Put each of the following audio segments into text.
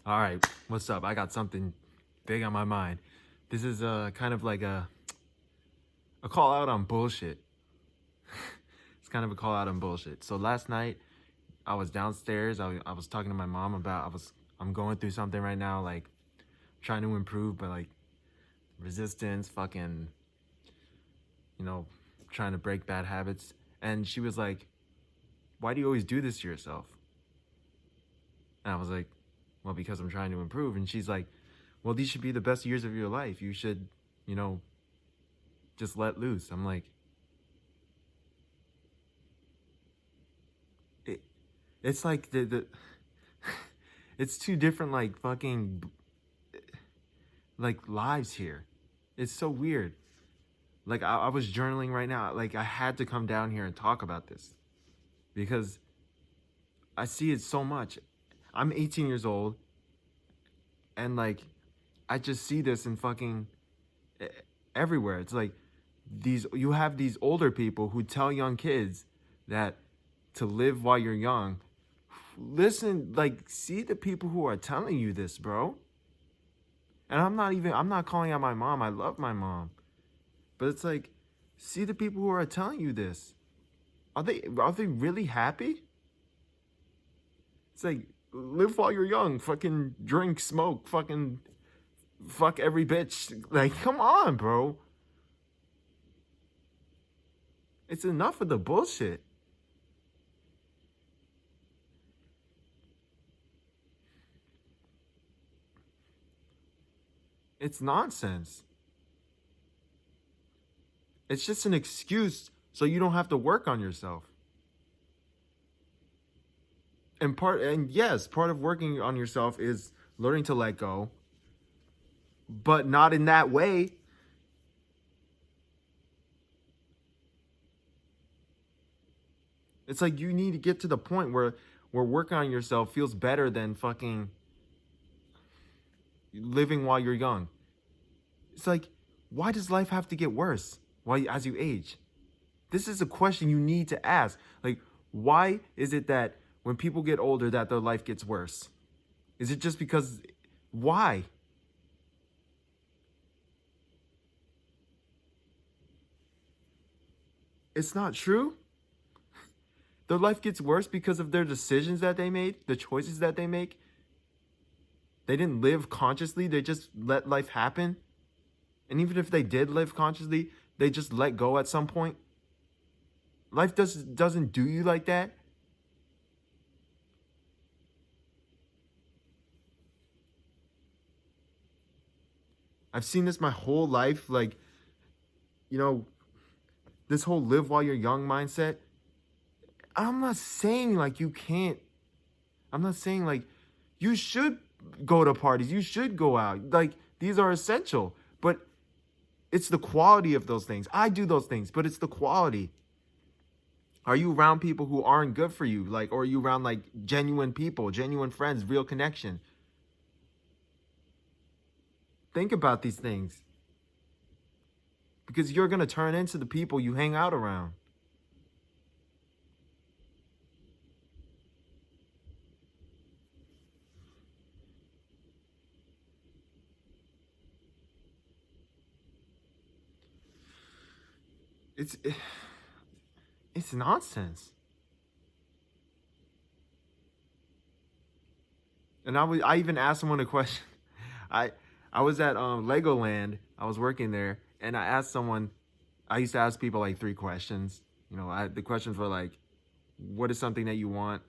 All right, what's up? I got something big on my mind. This is kind of like a call out on bullshit. It's kind of a call out on bullshit. So last night I was downstairs. I was talking to my mom about I'm going through something right now, like trying to improve, but like resistance, fucking, you know, trying to break bad habits. And she was like, "Why do you always do this to yourself?" And I was like, "Well, because I'm trying to improve." And she's like, "Well, these should be the best years of your life. You should, you know, just let loose." I'm like, it, it's like the it's two different like fucking like lives here. It's so weird. Like I was journaling right now. Like I had to come down here and talk about this because I see it so much. I'm 18 years old and like I just see this in fucking e- everywhere. It's like you have these older people who tell young kids that to live while you're young. Listen, like see the people who are telling you this, bro. And I'm not calling out my mom. I love my mom. But it's like see the people who are telling you this. Are they really happy? It's like live while you're young, fucking drink, smoke, fucking fuck every bitch. Like come on, bro. It's enough of the bullshit. It's nonsense. It's just an excuse so you don't have to work on yourself. And yes, part of working on yourself is learning to let go, but not in that way. It's like you need to get to the point where working on yourself feels better than fucking living while you're young. It's like why does life have to get worse as you age? This is a question you need to ask. Like why is it that when people get older that their life gets worse? Is it just because why? It's not true. Their life gets worse because of their decisions that they made, the choices that they make. They didn't live consciously, they just let life happen. And even if they did live consciously, they just let go at some point. Life doesn't do you like that. I've seen this my whole life. Like, you know, this whole live while you're young mindset. I'm not saying like you can't. I'm not saying like you should go to parties, you should go out. Like, these are essential. But it's the quality of those things. I do those things, but it's the quality. Are you around people who aren't good for you? Like, or are you around like genuine people, genuine friends, real connection? Think about these things because you're going to turn into the people you hang out around. It's it's nonsense. And I even asked someone a question. I I was at Legoland. I was working there, and I asked someone. I used to ask people like three questions. The questions were like, "What is something that you want?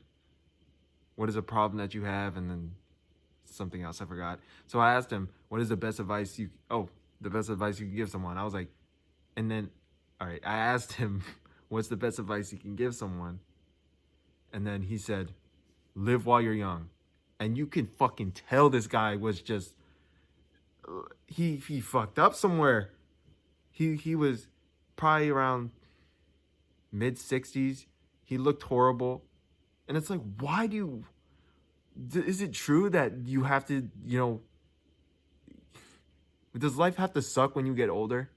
What is a problem that you have?" And then something else I forgot. So I asked him, "What is the best advice you? Oh, the best advice you can give someone?" I was like, and then, all right, I asked him, "What's the best advice you can give someone?" And then he said, "Live while you're young." And you can fucking tell this guy was just he fucked up somewhere. He was probably around mid 60s. He looked horrible, and it's like, why do you? Is it true that you have to? Does life have to suck when you get older?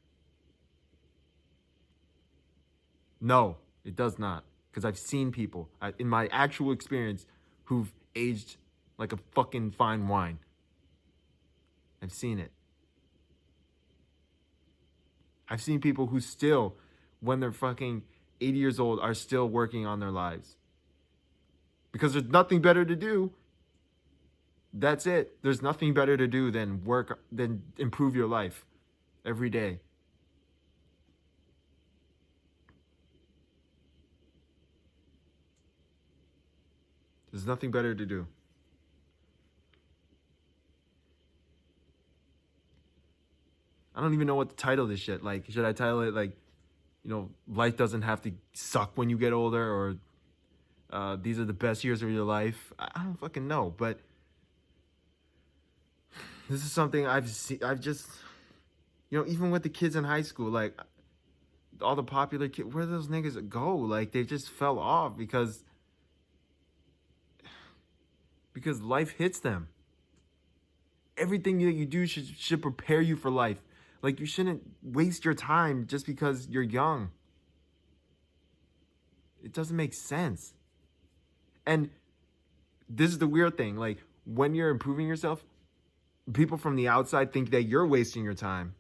No, it does not. Because I've seen people in my actual experience who've aged like a fucking fine wine. I've seen it. I've seen people who still, when they're fucking 80 years old, are still working on their lives. Because there's nothing better to do. That's it. There's nothing better to do than than improve your life every day. There's nothing better to do. I don't even know what to title this shit. Like, should I title it like, life doesn't have to suck when you get older, or these are the best years of your life? I don't fucking know, but this is something I've seen. I've just, even with the kids in high school, like all the popular kids, where those niggas go? Like, they just fell off because life hits them. Everything that you do should prepare you for life. Like, you shouldn't waste your time just because you're young. It doesn't make sense. And this is the weird thing. Like, when you're improving yourself, people from the outside think that you're wasting your time.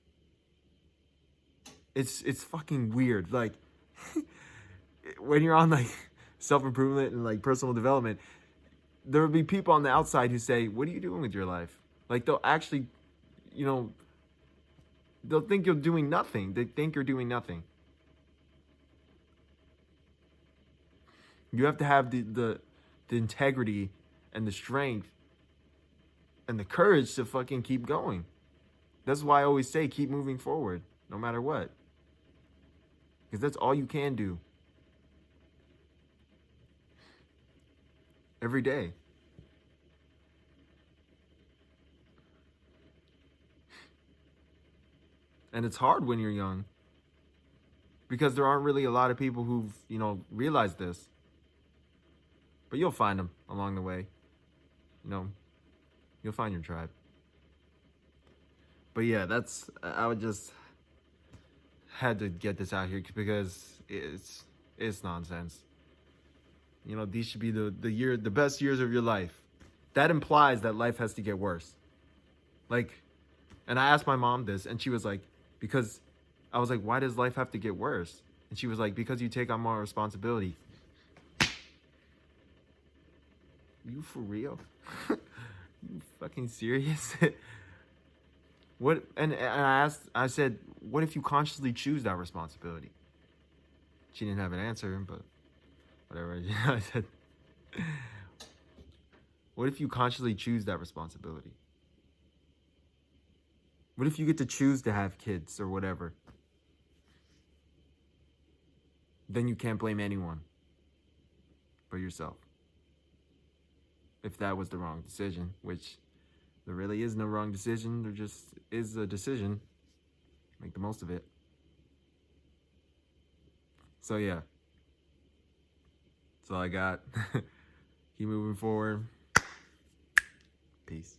It's fucking weird. Like, when you're on, like, self-improvement and, like, personal development, there will be people on the outside who say, what are you doing with your life? Like, they'll actually, they'll think you're doing nothing. They think you're doing nothing. You have to have the integrity and the strength and the courage to fucking keep going. That's why I always say keep moving forward, no matter what. Because that's all you can do. Every day. And it's hard when you're young. Because there aren't really a lot of people who've, realized this. But you'll find them along the way. You'll find your tribe. But yeah, I would just had to get this out here because it's nonsense. These should be the best years of your life. That implies that life has to get worse. Like, and I asked my mom this, and she was like, because I was like, why does life have to get worse? And she was like, because you take on more responsibility. You for real? You fucking serious? What? And I said, what if you consciously choose that responsibility? She didn't have an answer, but whatever. I said, what if you consciously choose that responsibility? What if you get to choose to have kids or whatever? Then you can't blame anyone but yourself. If that was the wrong decision, which there really is no wrong decision, there just is a decision. Make the most of it. So yeah. That's all I got. Keep moving forward. Peace.